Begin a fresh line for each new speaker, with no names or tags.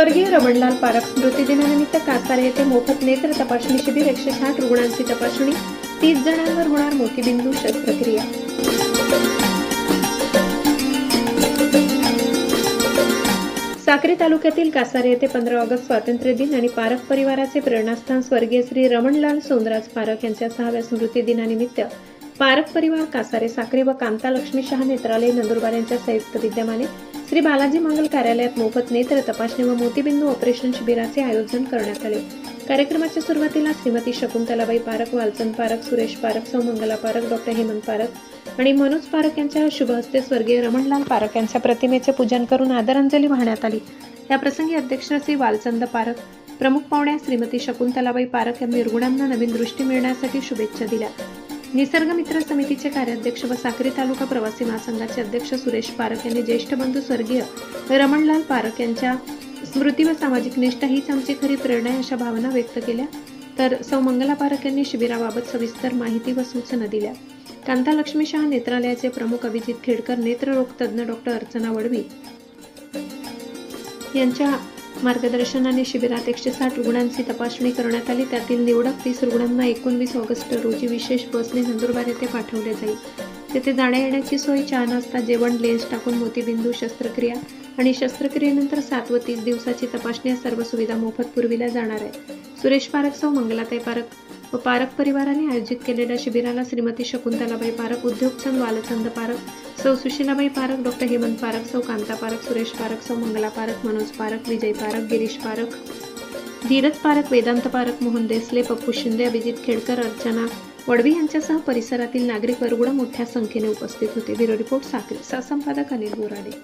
स्वर्गीय रमणलाल पारख स्मृती दिनानिमित्त कासारे येथे मोफत नेत्र तपासणी शिबिर, 160 रुग्णांची तपासणी, 30 जणांवर होणार मोतीबिंदू शस्त्रक्रिया। साक्री तालुक्यातील कासारे येथे 15 ऑगस्ट स्वातंत्र्य दिन आणि पारख परिवाराचे प्रेरणास्थान स्वर्गीय श्री रमणलाल सोनराज पारख यांच्या 6व्या स्मृती दिनानिमित्त पारख परिवार कासारे, साक्री व कांता लक्ष्मी शाह नेत्रालय नंदुरबार यांच्या संयुक्त विद्यमाने श्री बालाजी मंगल कार्यालयात मोफत नेत्र तपासणी व मोतीबिंदू ऑपरेशन शिबिराचे आयोजन करण्यात आले। कार्यक्रमाच्या सुरुवातीला श्रीमती शकुंतलाबाई पारख, वालचंद पारख, सुरेश पारख, सौ मंगला पारख, डॉक्टर हेमंत पारख आणि मनोज पारख यांच्या शुभ हस्ते स्वर्गीय रमणलाल पारख यांच्या प्रतिमेचे पूजन करून आदरांजली वाहण्यात आली। या प्रसंगी अध्यक्ष श्री वालचंद पारख, प्रमुख पाहुण्या श्रीमती शकुंतलाबाई पारख यांनी रुग्णांना नवीन दृष्टी मिळण्यासाठी शुभेच्छा दिल्या। निसर्ग मित्र समितीचे कार्याध्यक्ष व साक्री तालुका प्रवासी महासंघाचे अध्यक्ष सुरेश पारख यांनी ज्येष्ठ बंधू स्वर्गीय रमणलाल पारख यांच्या स्मृती व सामाजिक निष्ठा हीच आमची खरी प्रेरणा आहे अशा भावना व्यक्त केल्या। तर सौ मंगला पारख यांनी शिबिराबाबत सविस्तर माहिती व सूचना दिल्या। कांता लक्ष्मी शाह नेत्रालयाचे प्रमुख अभिजित खेडकर, नेत्ररोग तज्ज्ञ डॉक्टर अर्चना वडवी यांच्या मार्गदर्शनाने शिबिरात 160 रुग्णांची तपासणी करण्यात आली। त्यातील निवडक 30 रुग्णांना 19 ऑगस्ट रोजी विशेष बसने नंदुरबार येथे पाठवले जाईल। तेथे जाण्या येण्याची सोय, चहा, नाश्ता, जेवण, लेन्स टाकून मोतीबिंदू शस्त्रक्रिया आणि शस्त्रक्रियेनंतर 7 व 30 दिवसाची तपासणी या सर्व सुविधा मोफत पुरविल्या जाणार आहे। सुरेश पारख, सौ मंगलाताई पारख व पारख परिवाराने आयोजित केलेल्या शिबिराला श्रीमती शकुंतलाबाई पारख, उद्योगचंद वालचंद पारख, सौ सुशीलाबाई पारख, डॉक्टर हेमंत पारख, सौ कांता पारख, सुरेश पारख, सौ मंगला पारख, मनोज पारख, विजय पारख, गिरीश पारख, धीरज पारख, वेदांत पारख, मोहन देसले, पप्पू शिंदे, अभिजित खेडकर, अर्चना वडवी यांच्यासह परिसरातील नागरिक व रुग्ण मोठ्या संख्येने उपस्थित होते। Bureau report, Sakri. सहसंपादक अनिल बोराडे।